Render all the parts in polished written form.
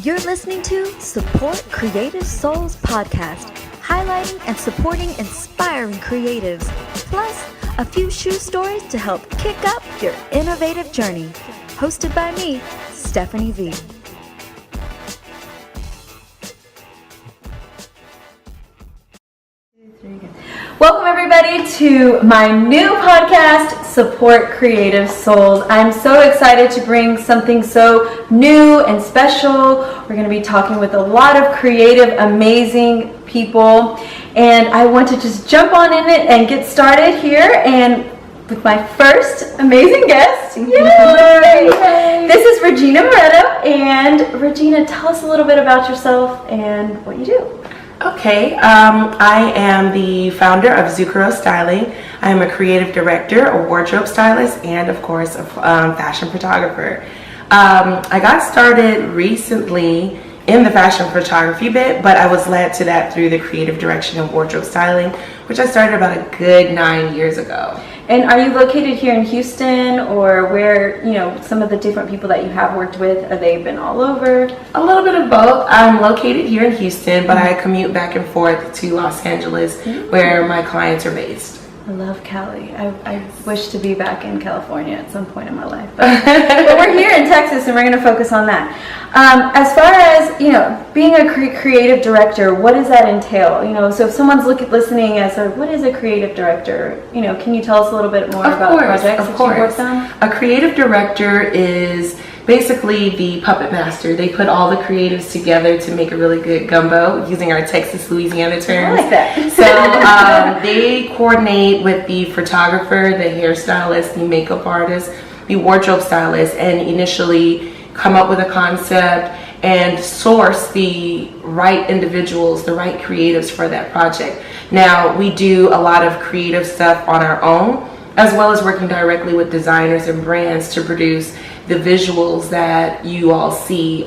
You're listening to Support Creative Souls podcast, highlighting and supporting inspiring creatives, plus a few shoe stories to help kick up your innovative journey. Hosted by me, Stephanie V. Welcome everybody to my new podcast, Support Creative Souls. I'm so excited to bring something so new and special. We're going to be talking with a lot of creative, amazing people, and I want to just jump on in it and get started here and with my first amazing guest. Yay! This is Regina Moretto, and Regina, tell us a little bit about yourself and what you do. Okay, I am the founder of Zucchero Styling. I'm a creative director, a wardrobe stylist, and of course a fashion photographer. I got started recently in the fashion photography bit, but I was led to that through the creative direction and wardrobe styling, which I started about a good 9 years ago. And are you located here in Houston, or where, some of the different people that you have worked with, have they been all over? A little bit of both. I'm located here in Houston, but I commute back and forth to Los Angeles, where my clients are based. I love Cali. I wish to be back in California at some point in my life. But we're here in Texas, and we're going to focus on that. As far as, being a creative director, what does that entail? So if someone's listening as what is a creative director? Can you tell us a little bit more about projects that you've worked on? A creative director is basically the puppet master. They put all the creatives together to make a really good gumbo, using our Texas, Louisiana terms. I like that. So they coordinate with the photographer, the hairstylist, the makeup artist, the wardrobe stylist, and initially come up with a concept and source the right individuals, the right creatives for that project. Now, we do a lot of creative stuff on our own, as well as working directly with designers and brands to produce the visuals that you all see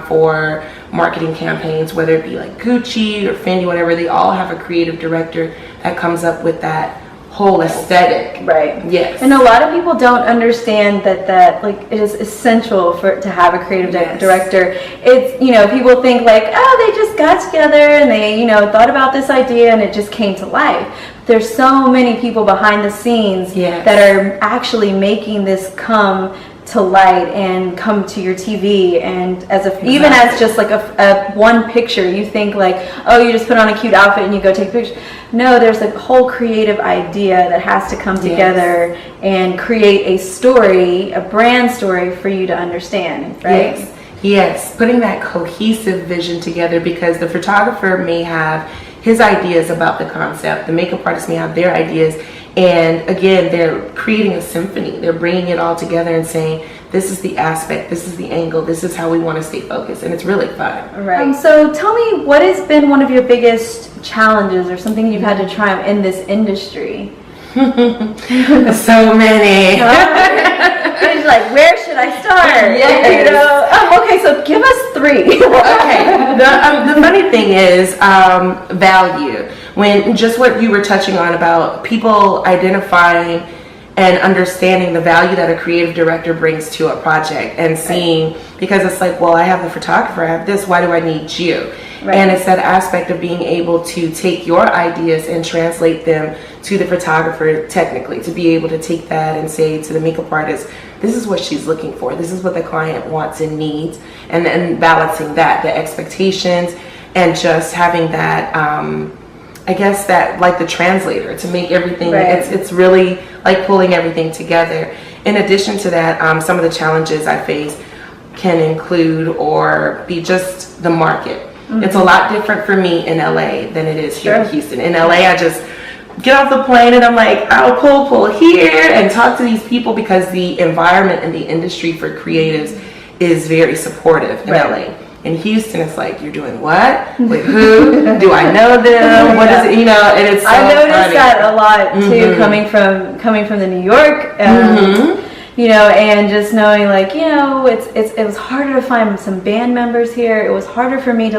for marketing campaigns, whether it be like Gucci or Fendi, whatever. They all have a creative director that comes up with that whole aesthetic. Right. Yes. And a lot of people don't understand that it is essential to have a creative director. It's, people think they just got together and they, thought about this idea and it just came to life. There's so many people behind the scenes that are actually making this come to light and come to your TV, and even as just a one picture, you think you just put on a cute outfit and you go take a picture. No, there's a whole creative idea that has to come together and create a story, a brand story for you to understand, right? Yes, putting that cohesive vision together, because the photographer may have his ideas about the concept, the makeup artist may have their ideas, and again, they're creating a symphony. They're bringing it all together and saying, this is the aspect, this is the angle, this is how we want to stay focused, and it's really fun. Right. So tell me, what has been one of your biggest challenges or something you've had to triumph in this industry? So many. It's where should I start? Yes. Okay, so give us 3. Okay. The funny thing is value. When just what you were touching on about people identifying and understanding the value that a creative director brings to a project, and seeing, because it's I have the photographer, I have this, why do I need you? Right. And it's that aspect of being able to take your ideas and translate them to the photographer technically, to be able to take that and say to the makeup artist, this is what she's looking for, this is what the client wants and needs, and then balancing that, the expectations, and just having that I guess that the translator to make everything, it's really pulling everything together. In addition to that, some of the challenges I face can include or be just the market. Mm-hmm. It's a lot different for me in LA than it is here in Houston. In LA, I just get off the plane and I'm I'll pull here and talk to these people, because the environment and the industry for creatives is very supportive in LA. In Houston, it's you're doing what? With who? Do I know them? What is it? And it's so I noticed funny. that a lot too, coming from the New York, and just knowing it was harder to find some band members here. It was harder for me to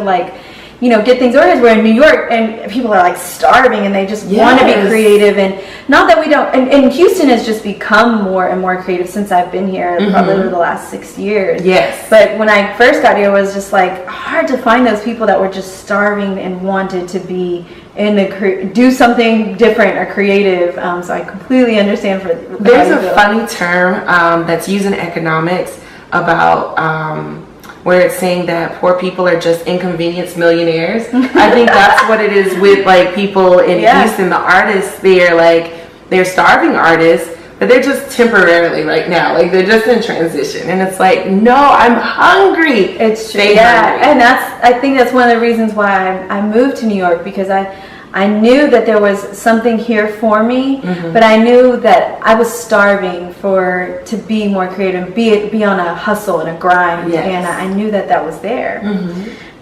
get things organized. Where in New York, and people are like starving and they just want to be creative. And not that we don't, and Houston has just become more and more creative since I've been here, probably over the last 6 years. Yes. But when I first got here, it was just like hard to find those people that were just starving and wanted to be do something different or creative. So I completely understand There's a funny term that's used in economics about where it's saying that poor people are just inconvenience millionaires. I think that's what it is with like people in Houston, the artists. They're starving artists, but they're just temporarily right now. Like they're just in transition, and it's like, no, I'm hungry. It's true. Hungry. And I think that's one of the reasons why I moved to New York, because I knew that there was something here for me, but I knew that I was starving to be more creative, and be on a hustle and a grind, and I knew that was there.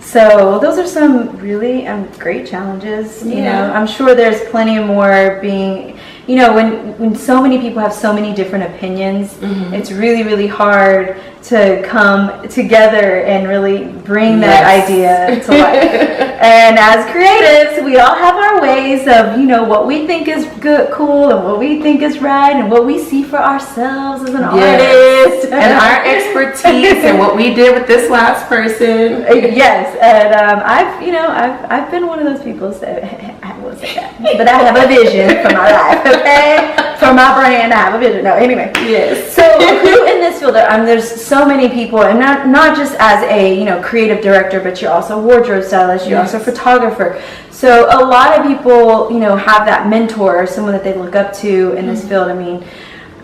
So those are some really great challenges. You know, I'm sure there's plenty more being. When so many people have so many different opinions, it's really, really hard to come together and really bring that idea to life. And as creatives, we all have our ways of, what we think is good, cool, and what we think is right, and what we see for ourselves as an artist. And our expertise and what we did with this last person. Yes, and I've been one of those people, so I will say that. But I have a vision for my life, okay? For my brand, I have a vision. No, anyway. Yes. So who in this field, there's so many people, and not just as a creative director, but you're also a wardrobe stylist, you're also a photographer. So a lot of people, have that mentor or someone that they look up to in this field. I mean,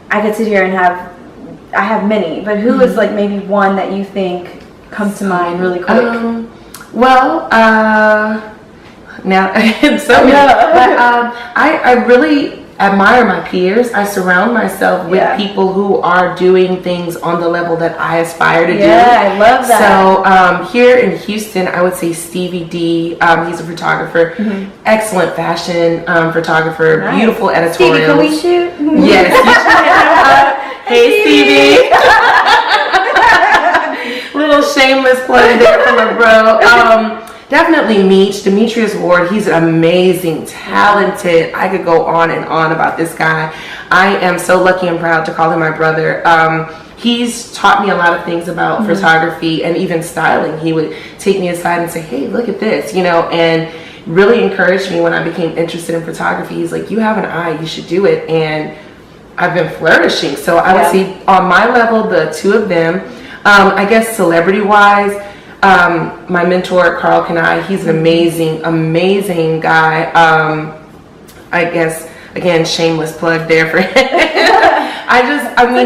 I could sit here and I have many, but who is like maybe one that you think comes to mind really quick? Now so many, but I really admire my peers. I surround myself with people who are doing things on the level that I aspire to do. Yeah, I love that. So here in Houston, I would say Stevie D. He's a photographer, excellent fashion photographer, nice. Beautiful editorials. Stevie, can we shoot? Yes. Hey Stevie. Little shameless plug there from a bro. Definitely Demetrius Ward. He's amazing, talented. I could go on and on about this guy. I am so lucky and proud to call him my brother. He's taught me a lot of things about photography and even styling. He would take me aside and say, hey, look at this, and really encouraged me when I became interested in photography. He's like, you have an eye, you should do it. And I've been flourishing. So I would say on my level, the two of them, I guess celebrity-wise, my mentor, Carl Kanai, he's an amazing guy. I guess, again, shameless plug there for him.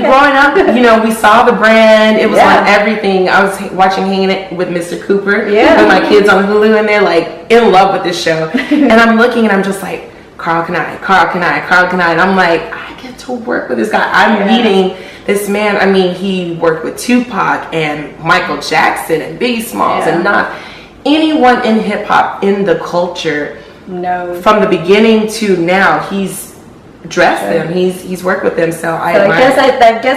Growing up, we saw the brand. It was on everything. I was watching Hanging It with Mr. Cooper with my kids on Hulu, and they're like in love with this show. And I'm looking and I'm just like, Carl Kanai. And I'm like, I get to work with this guy. I'm meeting this man. I mean, he worked with Tupac and Michael Jackson and Biggie Smalls, and not anyone in hip hop, in the culture. No. From the beginning to now, he's dressed them. He's worked with them. So I guess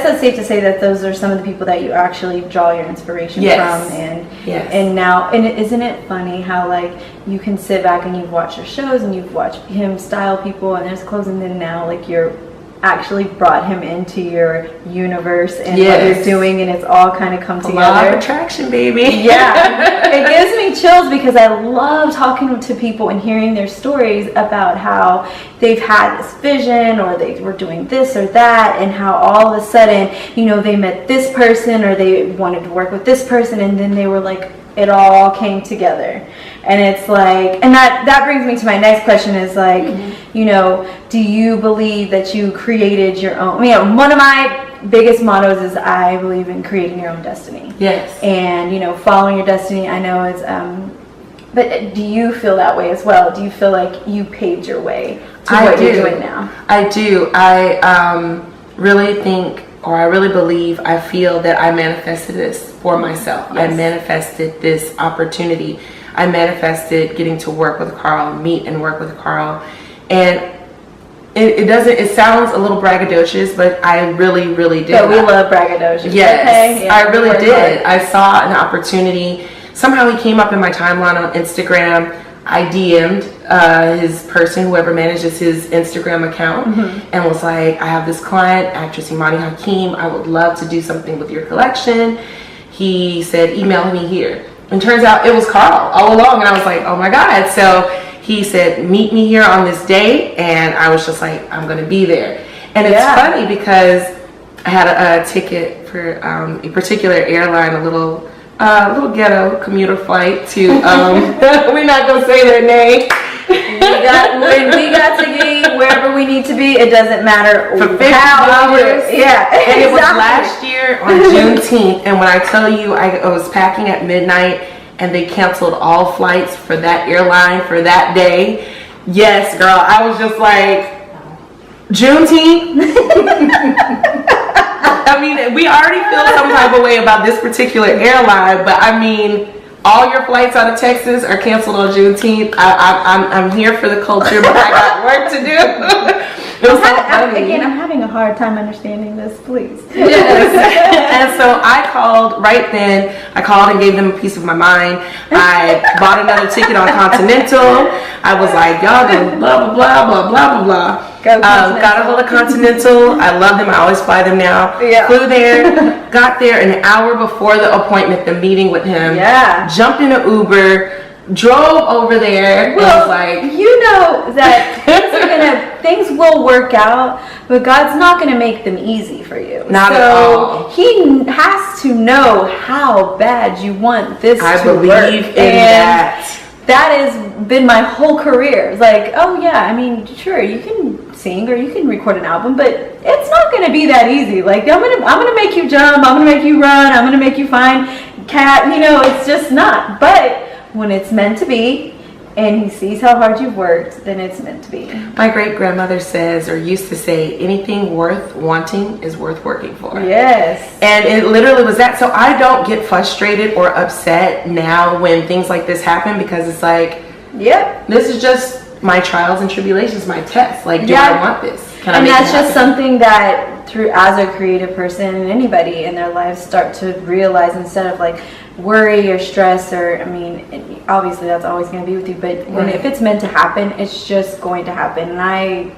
that's safe to say that those are some of the people that you actually draw your inspiration from. And now, and isn't it funny how like you can sit back and you've watched your shows and you've watched him style people and there's clothes, and then now like you're actually brought him into your universe and what you're doing, and it's all kind of come together. Law of attraction, baby. It gives me chills because I love talking to people and hearing their stories about how they've had this vision or they were doing this or that, and how all of a sudden, they met this person or they wanted to work with this person, and then they were like, it all came together. And it's like, and that brings me to my next question is like, do you believe that you created your own? One of my biggest mottos is I believe in creating your own destiny. Yes. And, following your destiny, I know it's, but do you feel that way as well? Do you feel like you paved your way to what you're doing now? I do. I really think, or I really believe, I feel that I manifested this for myself. Yes. I manifested this opportunity. I manifested getting to work with Carl, meet and work with Carl. And it sounds a little braggadocious, but I really, really did. But we love braggadocious. Yes, okay? I really did. I saw an opportunity somehow he came up in my timeline on Instagram. I DM'd his person, whoever manages his Instagram account, and was like, I have this client, actress Imani Hakeem. I would love to do something with your collection. He said, email me here. And turns out it was Carl all along. And I was like, oh my God. So he said, meet me here on this day. And I was just like, I'm going to be there. And it's funny because I had a ticket for a particular airline, a little ghetto commuter flight to we're not gonna say their name. When we got to be wherever we need to be, it doesn't matter for $50. Yeah, and it was last year on Juneteenth. And when I tell you, I was packing at midnight, and they canceled all flights for that airline for that day. Yes, girl, I was just like, Juneteenth. I mean, we already feel some type of way about this particular airline, but I mean, all your flights out of Texas are canceled on Juneteenth. I'm here for the culture, but I got work to do. It was so funny. Again, I'm having a hard time understanding this, please. Yes. And so I called right then. I called and gave them a piece of my mind. I bought another ticket on Continental. I was like, y'all go blah, blah, blah, blah, blah, blah. Got a hold of Continental. I love them. I always fly them now. Yeah. Flew there. Got there an hour before the appointment, the meeting with him. Yeah. Jumped in an Uber. Drove over there. Well, and was like, you know that things will work out, but God's not gonna make them easy for you. Not at all. He has to know how bad you want this to work. I believe in that. That has been my whole career. It's like, oh yeah, I mean, sure, you can sing or you can record an album, but it's not gonna be that easy. Like I'm gonna make you jump, I'm gonna make you run, I'm gonna make you find cat. You know, it's just not. But when it's meant to be, and he sees how hard you've worked, then it's meant to be. My great grandmother says, or used to say, anything worth wanting is worth working for. Yes. And it literally was that. So I don't get frustrated or upset now when things like this happen, because it's like, yep, this is just my trials and tribulations, my test. Like, do I want this? Can I make it happen? And that's just something that through, as a creative person, and anybody in their lives start to realize, instead of like worry or stress, or I mean, obviously that's always going to be with you, but when if it's meant to happen, it's just going to happen. And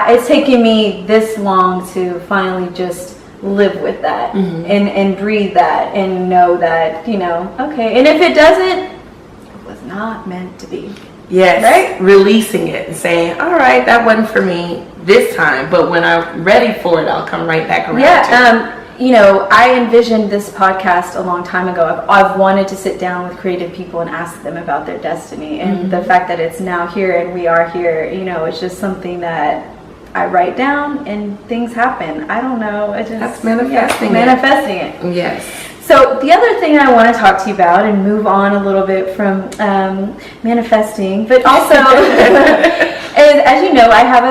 it's taken me this long to finally just live with that and breathe that and know that, you know, okay, and if it doesn't, it was not meant to be. Yes, right? Releasing it and saying, all right, that wasn't for me this time, but when I'm ready for it, I'll come right back around. Yeah, you know, I envisioned this podcast a long time ago. I've wanted to sit down with creative people and ask them about their destiny, and the fact that it's now here and we are here, you know, it's just something that I write down and things happen. I don't know. It just, that's manifesting. Manifesting it. Yes. So the other thing I want to talk to you about, and move on a little bit from manifesting, but also is, as you know, I have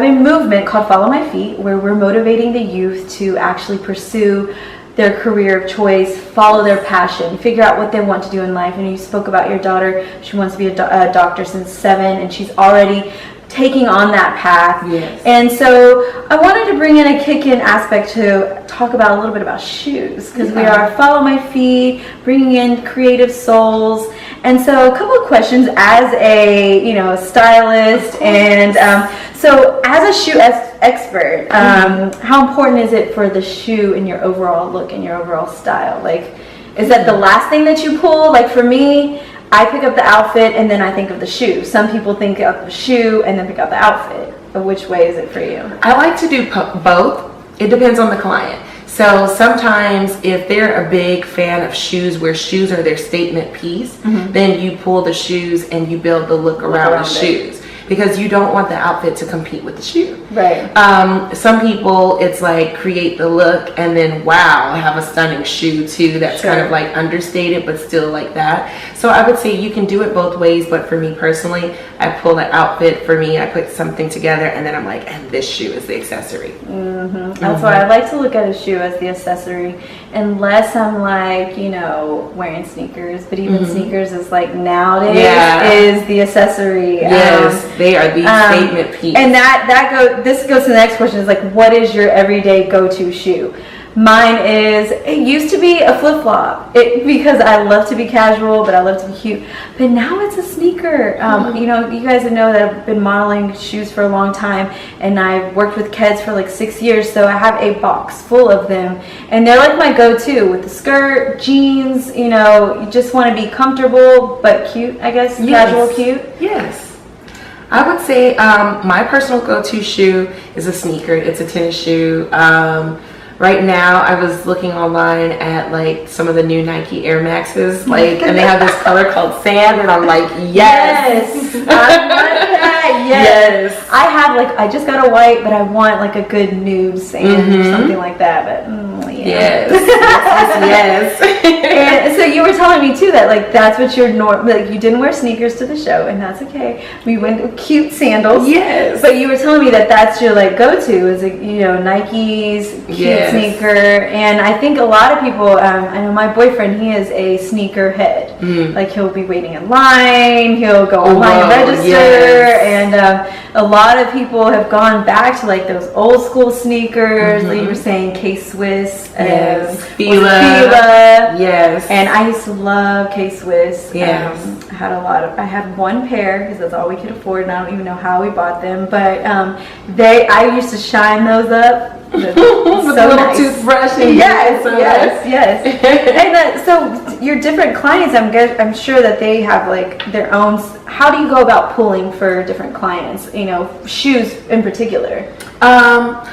a movement called Follow My Feet, where we're motivating the youth to actually pursue their career of choice, follow their passion, figure out what they want to do in life. And you spoke about your daughter. She wants to be a doctor since 7, and she's already taking on that path. Yes. And so I wanted to bring in a kick-in aspect to talk about a little bit about shoes, because we are Follow My Feet, bringing in creative souls. And so a couple of questions as a, you know, stylist, and so as a shoe expert, how important is it for the shoe in your overall look and your overall style? Like, is that the last thing that you pull? Like for me, I pick up the outfit and then I think of the shoe. Some people think of the shoe and then pick up the outfit. But which way is it for you? I like to do both. It depends on the client. So sometimes if they're a big fan of shoes, where shoes are their statement piece, then you pull the shoes and you build the look around the shoes. Because you don't want the outfit to compete with the shoe. Right. Some people, it's like create the look and then wow, I have a stunning shoe too. That's kind of like understated, but still like that. So I would say you can do it both ways. But for me personally, I pull the outfit. For me, I put something together and then I'm like, and this shoe is the accessory. That's why I like to look at a shoe as the accessory, unless I'm like, you know, wearing sneakers. But even sneakers is like nowadays is the accessory. Yes. They are the statement piece. And this goes to the next question, is like, what is your everyday go-to shoe? Mine is, it used to be a flip-flop because I love to be casual, but I love to be cute. But now it's a sneaker. You know, you guys know that I've been modeling shoes for a long time, and I've worked with kids for like 6 years, so I have a box full of them. And they're like my go-to with the skirt, jeans, you know, you just want to be comfortable, but cute, I guess, casual cute. Yes. I would say my personal go-to shoe is a sneaker. It's a tennis shoe. Right now, I was looking online at like some of the new Nike Air Maxes, like, and they have this color called sand, and I'm like, yes, I want that. Yes. I have like, I just got a white, but I want like a good nude sand or something like that. But yes. And so you were telling me too that like that's what your like you didn't wear sneakers to the show, and that's okay. We went with cute sandals. Yes. But you were telling me that that's your like go-to is like, you know, Nikes, cute sneaker, and I think a lot of people. I know my boyfriend. He is a sneaker head. Like he'll be waiting in line. He'll go online and register, and a lot of people have gone back to like those old school sneakers. Like you were saying, K-Swiss. Fila. Yes. And I used to love K-Swiss. Yes. I had one pair because that's all we could afford, and I don't even know how we bought them. But I used to shine those up. With a little nice toothbrush. And yes. And so your different clients, I'm sure that they have like their own. How do you go about pulling for different clients? You know, shoes in particular.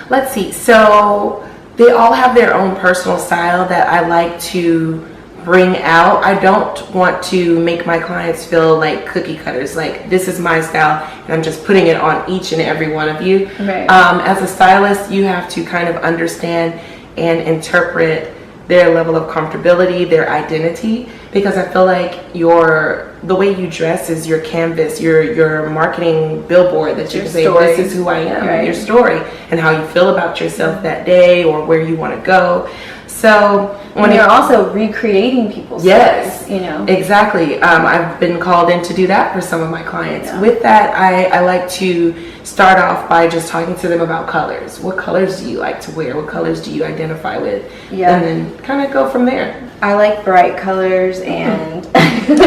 Let's see. So they all have their own personal style that I like to bring out. I don't want to make my clients feel like cookie cutters, like this is my style and I'm just putting it on each and every one of you. Right. As a stylist, you have to kind of understand and interpret their level of comfortability, their identity, because I feel like the way you dress is your canvas, your marketing billboard that you can say, this is who I am, your story, and how you feel about yourself that day or where you want to go. So when you're also recreating people's stories, you know. Exactly. I've been called in to do that for some of my clients. With that, I like to start off by just talking to them about colors. What colors do you like to wear? What colors do you identify with? Yeah. And then kind of go from there. I like bright colors and I'm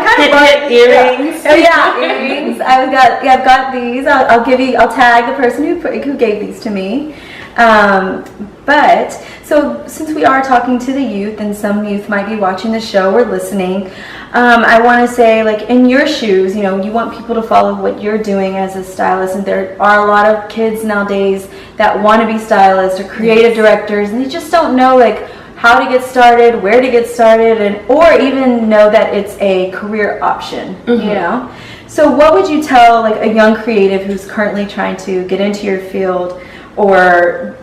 kind of like earrings. Earrings. I've got these. I'll tag the person who gave these to me. But so since we are talking to the youth, and some youth might be watching the show or listening, I want to say, like, in your shoes, you know, you want people to follow what you're doing as a stylist, and there are a lot of kids nowadays that want to be stylists or creative directors, and they just don't know like how to get started, where to get started, or even know that it's a career option, you know. So what would you tell like a young creative who's currently trying to get into your field, or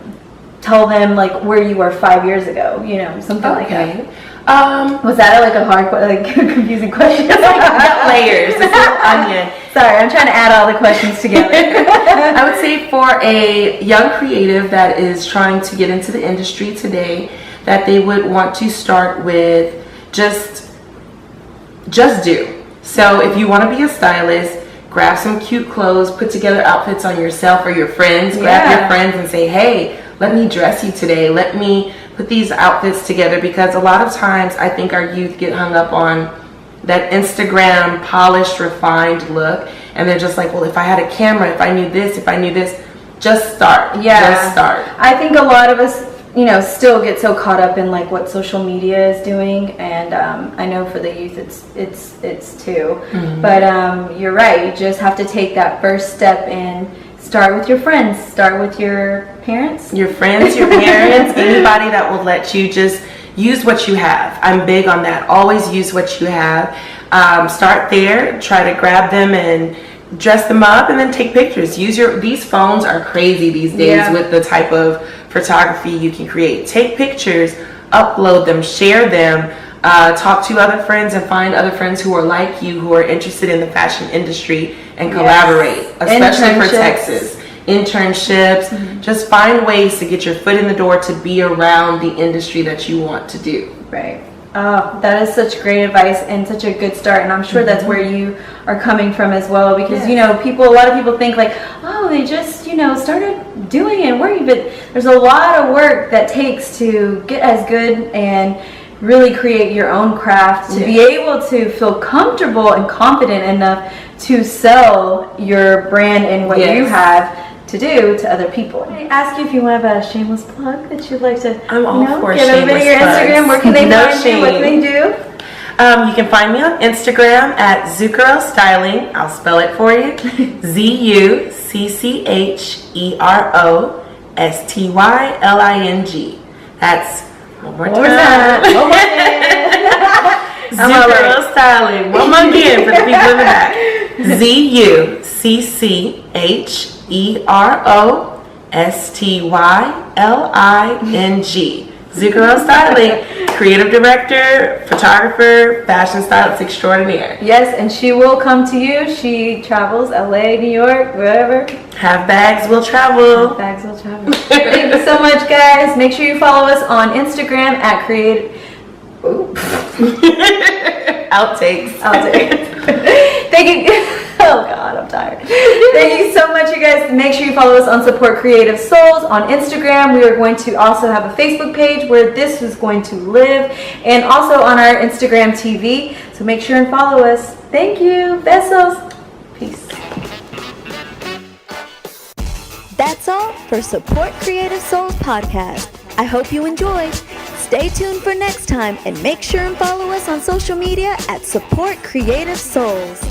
tell them like where you were 5 years ago, you know, something like that? Was that like a hard, like confusing question? It's like layers, it's like onion. Sorry, I'm trying to add all the questions together. I would say for a young creative that is trying to get into the industry today, that they would want to start with just do. So if you want to be a stylist, grab some cute clothes, put together outfits on yourself or your friends, grab your friends and say, hey, let me dress you today. Let me put these outfits together, because a lot of times I think our youth get hung up on that Instagram polished, refined look. And they're just like, well, if I had a camera, if I knew this, just start. Just start. I think a lot of us, you know, still get so caught up in like what social media is doing, and I know for the youth it's too. But you're right. You just have to take that first step and start with your friends. Start with your parents. Your friends, your parents, anybody that will let you just use what you have. I'm big on that. Always use what you have. Start there. Try to grab them and dress them up, and then take pictures. These phones are crazy these days with the type of photography you can create. Take pictures, upload them, share them, talk to other friends, and find other friends who are like you, who are interested in the fashion industry, and collaborate, especially for Texas. Internships, just find ways to get your foot in the door to be around the industry that you want to do. Right. Oh, that is such great advice and such a good start, and I'm sure that's where you are coming from as well, because you know, a lot of people think like, oh, they just, you know, started doing and working, but there's a lot of work that takes to get as good and really create your own craft, to be able to feel comfortable and confident enough to sell your brand and what you have to do to other people. I ask you if you want to have a shameless plug that you'd like to I'm all for give everybody your shameless Instagram. plugs. Where can they No find shame. you? What can they do? You can find me on Instagram at Zucchero Styling. I'll spell it for you. ZUCCHEROSTYLING. That's one more time. Zucchero Styling. One more again for the people in the back. ZUCCHEROSTYLING. Zucchero Styling, creative director, photographer, fashion stylist extraordinaire. Yes, and she will come to you. She travels LA, New York, wherever. Have bags will travel. Bags will travel. Thank you so much, guys. Make sure you follow us on Instagram at Outtakes. Thank you. Oh God, I'm tired. Thank you so much, you guys. Make sure you follow us on Support Creative Souls on Instagram. We are going to also have a Facebook page where this is going to live, and also on our Instagram TV. So make sure and follow us. Thank you. Besos. Peace. That's all for Support Creative Souls podcast. I hope you enjoyed. Stay tuned for next time and make sure and follow us on social media at Support Creative Souls.